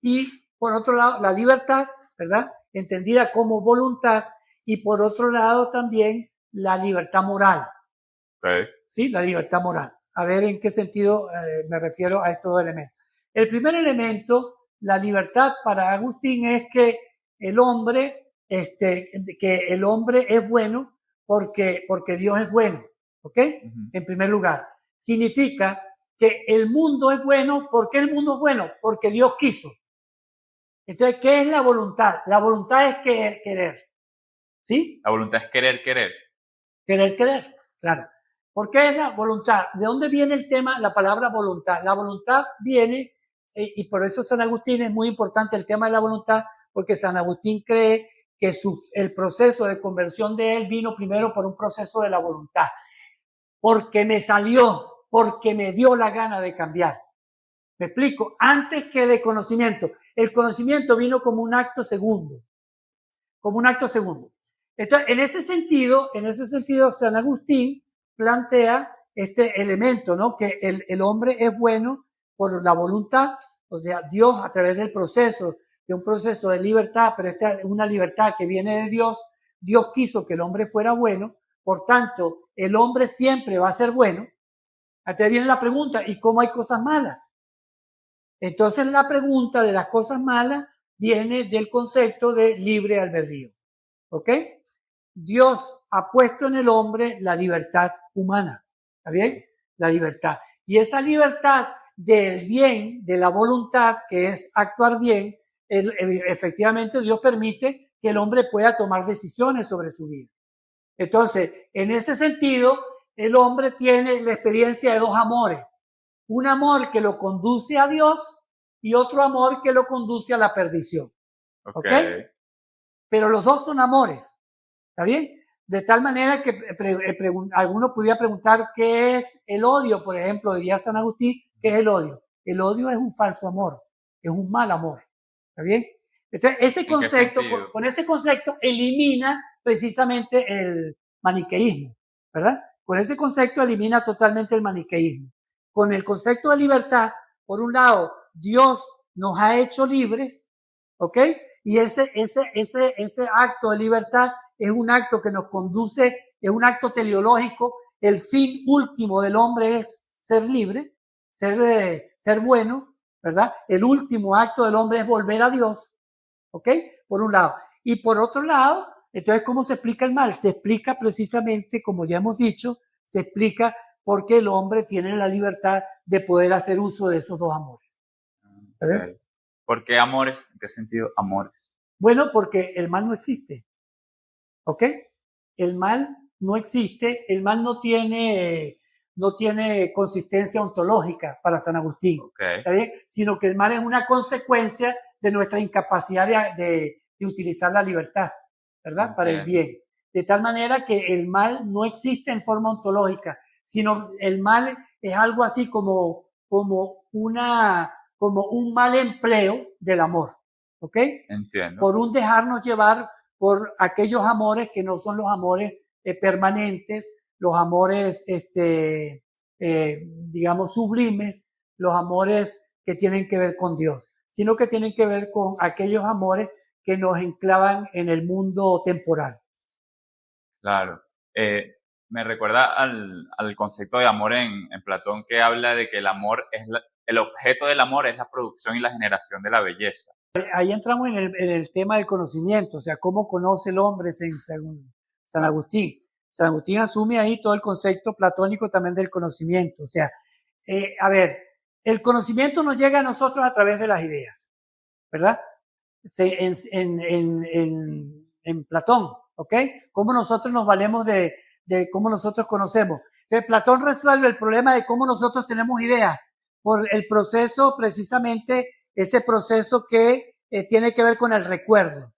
S2: Y por otro lado, la libertad, ¿verdad? entendida como voluntad, y por otro lado también la libertad moral.
S1: Okay.
S2: ¿Sí? La libertad moral. A ver en qué sentido me refiero a estos dos elementos. El primer elemento, la libertad para Agustín, es que el hombre, que el hombre es bueno porque Dios es bueno, ¿ok? En primer lugar. Significa que el mundo es bueno. ¿Por qué el mundo es bueno? Porque Dios quiso. Entonces, ¿qué es la voluntad? La voluntad es querer. ¿Sí?
S1: La voluntad es querer.
S2: Querer, claro. ¿Por qué es la voluntad? ¿De dónde viene el tema, la palabra voluntad? La voluntad viene, y por eso San Agustín es muy importante el tema de la voluntad, porque San Agustín cree que el proceso de conversión de él vino primero por un proceso de la voluntad. Porque me salió, porque me dio la gana de cambiar. ¿Me explico? Antes que de conocimiento. El conocimiento vino como un acto segundo. Entonces, en ese sentido, San Agustín plantea este elemento, ¿no? Que el hombre es bueno por la voluntad, o sea, Dios a través del proceso, de un proceso de libertad, pero esta es una libertad que viene de Dios. Dios quiso que el hombre fuera bueno, por tanto, el hombre siempre va a ser bueno. Entonces viene la pregunta, ¿y cómo hay cosas malas? Entonces la pregunta de las cosas malas viene del concepto de libre albedrío. ¿Ok? Dios ha puesto en el hombre la libertad humana. ¿Está bien? La libertad. Y esa libertad del bien, de la voluntad, que es actuar bien, efectivamente Dios permite que el hombre pueda tomar decisiones sobre su vida. Entonces, en ese sentido, el hombre tiene la experiencia de dos amores. Un amor que lo conduce a Dios y otro amor que lo conduce a la perdición. ¿Ok? Pero los dos son amores. ¿Está bien? De tal manera que alguno pudiera preguntar qué es el odio, por ejemplo, diría San Agustín, ¿qué es el odio? El odio es un falso amor, es un mal amor. ¿Está bien? Entonces, ese concepto, con ese concepto elimina precisamente el maniqueísmo, ¿verdad? Con ese concepto elimina totalmente el maniqueísmo. Con el concepto de libertad, por un lado, Dios nos ha hecho libres, ¿ok? Y ese acto de libertad es un acto que nos conduce, es un acto teleológico. El fin último del hombre es ser libre, ser bueno, ¿verdad? El último acto del hombre es volver a Dios, ¿ok? Por un lado. Y por otro lado, entonces, ¿cómo se explica el mal? Se explica precisamente, como ya hemos dicho, se explica porque el hombre tiene la libertad de poder hacer uso de esos dos amores.
S1: ¿Verdad? ¿Por qué amores? ¿En qué sentido amores?
S2: Bueno, porque el mal no existe. ¿Ok? El mal no existe, el mal no tiene consistencia ontológica para San Agustín, ¿está bien? Sino que el mal es una consecuencia de nuestra incapacidad de utilizar la libertad, ¿verdad? Para el bien. De tal manera que el mal no existe en forma ontológica, sino el mal es algo así como un mal empleo del amor, ¿ok?
S1: Entiendo.
S2: Por un dejarnos llevar por aquellos amores que no son los amores permanentes, los amores, digamos, sublimes, los amores que tienen que ver con Dios, sino que tienen que ver con aquellos amores que nos enclavan en el mundo temporal.
S1: Claro. Me recuerda al concepto de amor en Platón, que habla de que el amor es el objeto del amor es la producción y la generación de la belleza.
S2: Ahí entramos en el tema del conocimiento, o sea, cómo conoce el hombre según San Agustín. San Agustín asume ahí todo el concepto platónico también del conocimiento. O sea, a ver, el conocimiento nos llega a nosotros a través de las ideas, ¿verdad? En Platón, ¿ok? Cómo nosotros nos valemos de cómo nosotros conocemos. Entonces, Platón resuelve el problema de cómo nosotros tenemos ideas por el proceso, precisamente ese proceso que tiene que ver con el recuerdo,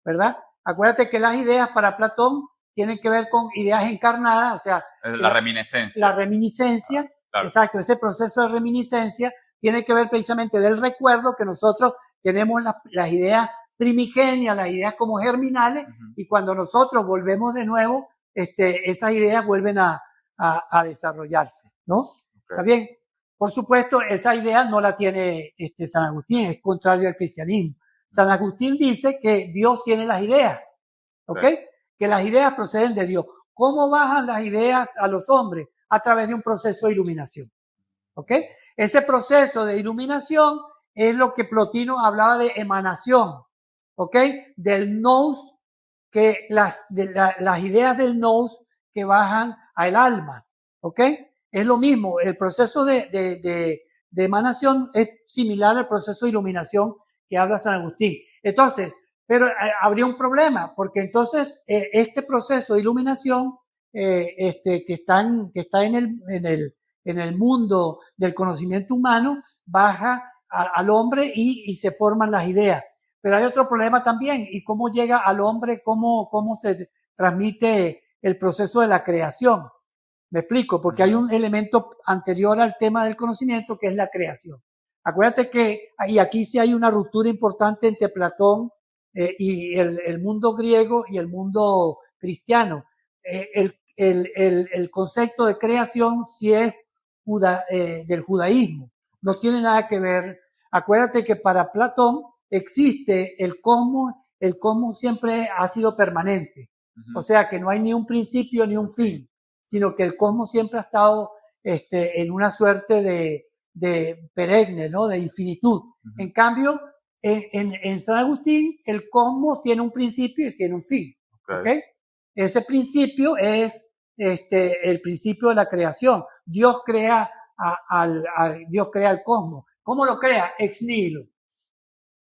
S2: ¿verdad? Acuérdate que las ideas para Platón tienen que ver con ideas encarnadas, o sea,
S1: la reminiscencia.
S2: La reminiscencia,
S1: claro.
S2: Exacto, ese proceso de reminiscencia tiene que ver precisamente del recuerdo, que nosotros tenemos las ideas primigenias, las ideas como germinales, y cuando nosotros volvemos de nuevo, esas ideas vuelven a desarrollarse, ¿no? ¿Está bien? Por supuesto, esa idea no la tiene San Agustín, es contrario al cristianismo. San Agustín dice que Dios tiene las ideas, ¿ok?
S1: Sí.
S2: Que las ideas proceden de Dios. ¿Cómo bajan las ideas a los hombres? A través de un proceso de iluminación, ¿ok? Ese proceso de iluminación es lo que Plotino hablaba de emanación, ¿ok? Del nous, que las ideas del nous que bajan al alma, ¿ok? Es lo mismo, el proceso de emanación es similar al proceso de iluminación que habla San Agustín. Entonces, pero habría un problema, porque entonces este proceso de iluminación que está en el mundo del conocimiento humano baja al hombre y se forman las ideas. Pero hay otro problema también, y cómo llega al hombre, cómo se transmite el proceso de la creación. Me explico, porque hay un elemento anterior al tema del conocimiento que es la creación. Acuérdate que, y aquí sí hay una ruptura importante entre Platón y el mundo griego y el mundo cristiano. El concepto de creación sí es del judaísmo, no tiene nada que ver. Acuérdate que para Platón existe el cosmos siempre ha sido permanente. O sea que no hay ni un principio ni un fin, sino que el cosmos siempre ha estado en una suerte de perenne, ¿no? De infinitud. En cambio, en San Agustín, el cosmos tiene un principio y tiene un fin. ¿Okay? Ese principio es el principio de la creación. Dios crea Dios crea el cosmos. ¿Cómo lo crea? Ex nihilo.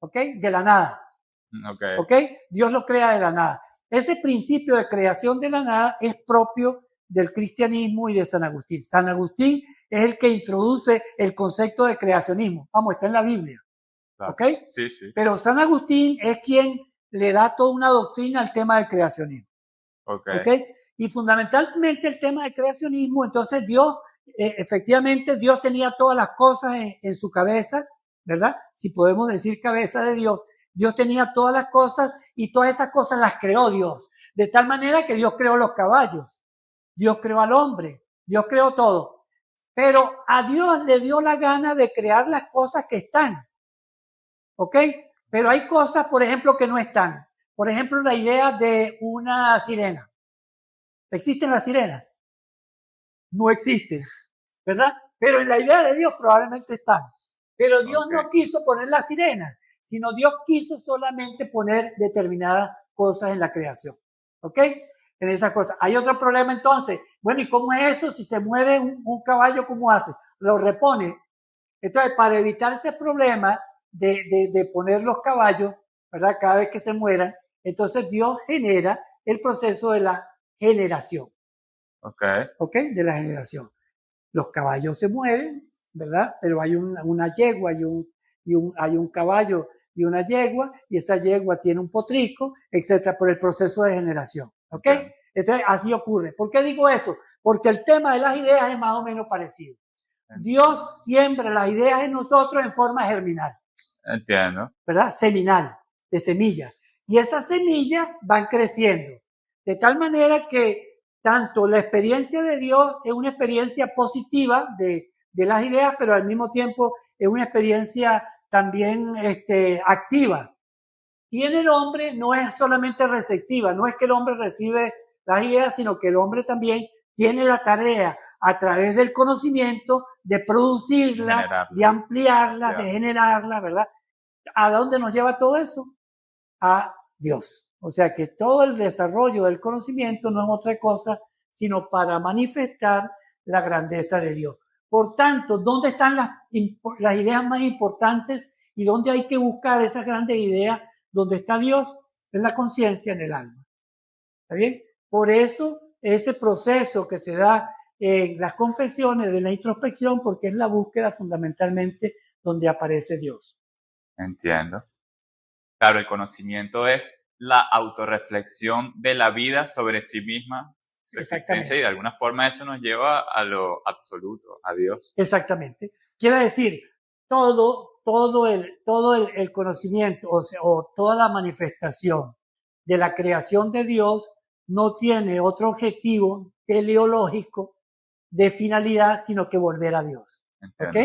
S2: ¿Ok? De la nada. ¿Ok? Dios lo crea de la nada. Ese principio de creación de la nada es propio del cristianismo y de San Agustín. San Agustín es el que introduce el concepto de creacionismo. Vamos, está en la Biblia. Claro. ¿Ok?
S1: Sí, sí.
S2: Pero San Agustín es quien le da toda una doctrina al tema del creacionismo. ¿Ok? Y fundamentalmente el tema del creacionismo, entonces Dios, efectivamente Dios tenía todas las cosas en su cabeza, ¿verdad? Si podemos decir cabeza de Dios. Dios tenía todas las cosas y todas esas cosas las creó Dios. De tal manera que Dios creó los caballos, Dios creó al hombre, Dios creó todo. Pero a Dios le dio la gana de crear las cosas que están. ¿Ok? Pero hay cosas, por ejemplo, que no están. Por ejemplo, la idea de una sirena. ¿Existen las sirenas? No existen, ¿verdad? Pero en la idea de Dios probablemente están. Pero Dios no quiso poner la sirena, sino Dios quiso solamente poner determinadas cosas en la creación. ¿Ok? En esas cosas. Hay otro problema entonces. Bueno, ¿y cómo es eso? Si se muere un caballo, ¿cómo hace? Lo repone. Entonces, para evitar ese problema de poner los caballos, ¿verdad? Cada vez que se mueran, entonces Dios genera el proceso de la generación. ¿Ok? De la generación. Los caballos se mueren, ¿verdad? Pero hay una yegua hay un caballo y una yegua, y esa yegua tiene un potrico, etcétera, por el proceso de generación. ¿Ok? Entonces, así ocurre. ¿Por qué digo eso? Porque el tema de las ideas es más o menos parecido. Dios siembra las ideas en nosotros en forma germinal.
S1: Entiendo.
S2: ¿Verdad? Seminal, de semillas. Y esas semillas van creciendo. De tal manera que tanto la experiencia de Dios es una experiencia positiva de las ideas, pero al mismo tiempo es una experiencia también activa. Y en el hombre no es solamente receptiva, no es que el hombre recibe las ideas, sino que el hombre también tiene la tarea a través del conocimiento de producirla, de ampliarla, de generarla, ¿verdad? ¿A dónde nos lleva todo eso? A Dios. O sea que todo el desarrollo del conocimiento no es otra cosa sino para manifestar la grandeza de Dios. Por tanto, ¿dónde están las ideas más importantes y dónde hay que buscar esas grandes ideas? ¿Dónde está Dios? En la conciencia, en el alma. ¿Está bien? Por eso, ese proceso que se da en las confesiones de la introspección, porque es la búsqueda fundamentalmente donde aparece Dios.
S1: Entiendo. Claro, el conocimiento es la autorreflexión de la vida sobre sí misma, su existencia, y de alguna forma eso nos lleva a lo absoluto, a Dios.
S2: Exactamente. Quiere decir, todo el conocimiento o toda la manifestación de la creación de Dios no tiene otro objetivo teleológico de finalidad, sino que volver a Dios. ¿Ok?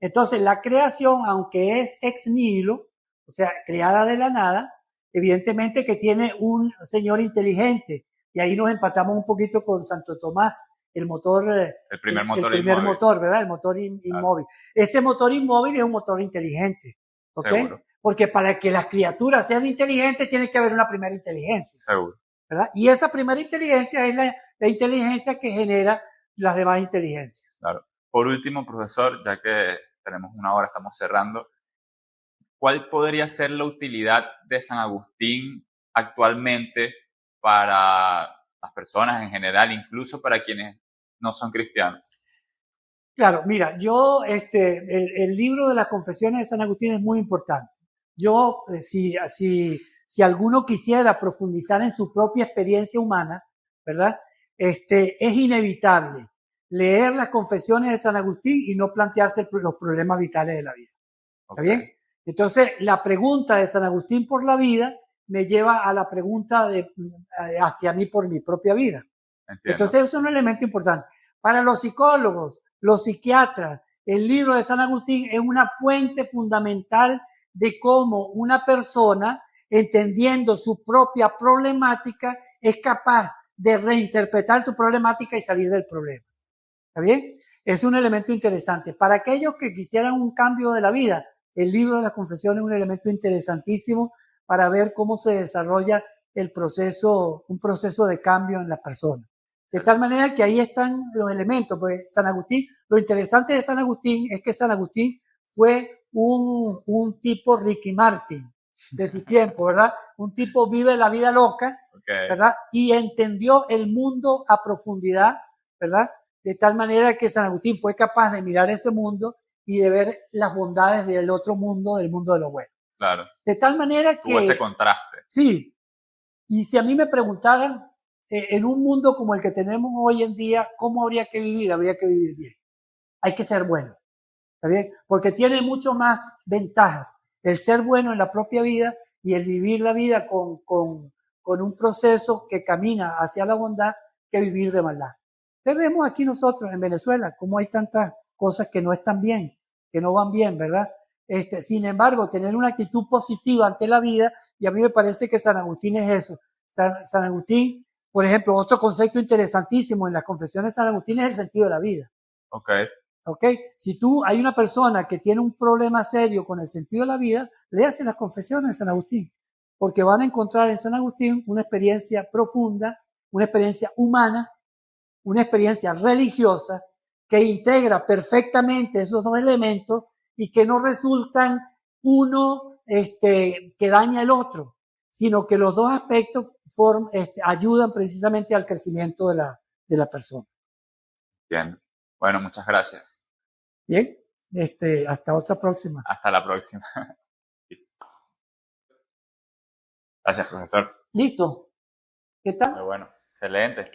S2: Entonces, la creación, aunque es ex nihilo, o sea, creada de la nada, evidentemente que tiene un señor inteligente, y ahí nos empatamos un poquito con Santo Tomás, el motor,
S1: El primer motor
S2: el primer
S1: inmóvil.
S2: motor, ¿verdad? El motor inmóvil. Ese motor inmóvil es un motor inteligente, ¿ok?
S1: Seguro.
S2: Porque para que las criaturas sean inteligentes tiene que haber una primera inteligencia.
S1: Seguro.
S2: ¿Verdad? Y esa primera inteligencia es la inteligencia que genera las demás inteligencias.
S1: Claro. Por último, profesor, ya que tenemos una hora, estamos cerrando, ¿cuál podría ser la utilidad de San Agustín actualmente para las personas en general, incluso para quienes no son cristianos?
S2: Claro, mira, yo, el libro de las Confesiones de San Agustín es muy importante. Yo, si alguno quisiera profundizar en su propia experiencia humana, ¿verdad? Es inevitable leer las Confesiones de San Agustín y no plantearse los problemas vitales de la vida. ¿Está bien? Entonces, la pregunta de San Agustín por la vida me lleva a la pregunta hacia mí por mi propia vida.
S1: Entiendo.
S2: Entonces, eso es un elemento importante. Para los psicólogos, los psiquiatras, el libro de San Agustín es una fuente fundamental de cómo una persona, entendiendo su propia problemática, es capaz de reinterpretar su problemática y salir del problema. ¿Está bien? Es un elemento interesante. Para aquellos que quisieran un cambio de la vida, el libro de las Confesiones es un elemento interesantísimo para ver cómo se desarrolla un proceso de cambio en la persona. De tal manera que ahí están los elementos, porque San Agustín, lo interesante de San Agustín es que San Agustín fue un tipo Ricky Martin de su tiempo, ¿verdad? Un tipo vive la vida loca, ¿verdad? Y entendió el mundo a profundidad, ¿verdad? De tal manera que San Agustín fue capaz de mirar ese mundo y de ver las bondades del otro mundo, del mundo de lo bueno.
S1: Claro.
S2: De tal manera que...
S1: Tuvo ese contraste.
S2: Sí. Y si a mí me preguntaran, en un mundo como el que tenemos hoy en día, ¿cómo habría que vivir? Habría que vivir bien. Hay que ser bueno. ¿Está bien? Porque tiene mucho más ventajas el ser bueno en la propia vida y el vivir la vida con un proceso que camina hacia la bondad que vivir de maldad. Entonces vemos aquí nosotros en Venezuela cómo hay tantas cosas que no están bien, que no van bien, ¿verdad? Sin embargo, tener una actitud positiva ante la vida, y a mí me parece que San Agustín es eso. San Agustín, por ejemplo, otro concepto interesantísimo en las Confesiones de San Agustín es el sentido de la vida. ¿Ok? Si hay una persona que tiene un problema serio con el sentido de la vida, léase las Confesiones de San Agustín, porque van a encontrar en San Agustín una experiencia profunda, una experiencia humana, una experiencia religiosa que integra perfectamente esos dos elementos y que no resultan uno que daña el otro, sino que los dos aspectos ayudan precisamente al crecimiento de la persona.
S1: Bien. Bueno, muchas gracias.
S2: Bien, hasta otra próxima.
S1: Hasta la próxima. Gracias, profesor.
S2: ¿Listo? ¿Qué tal?
S1: Muy bueno. Excelente.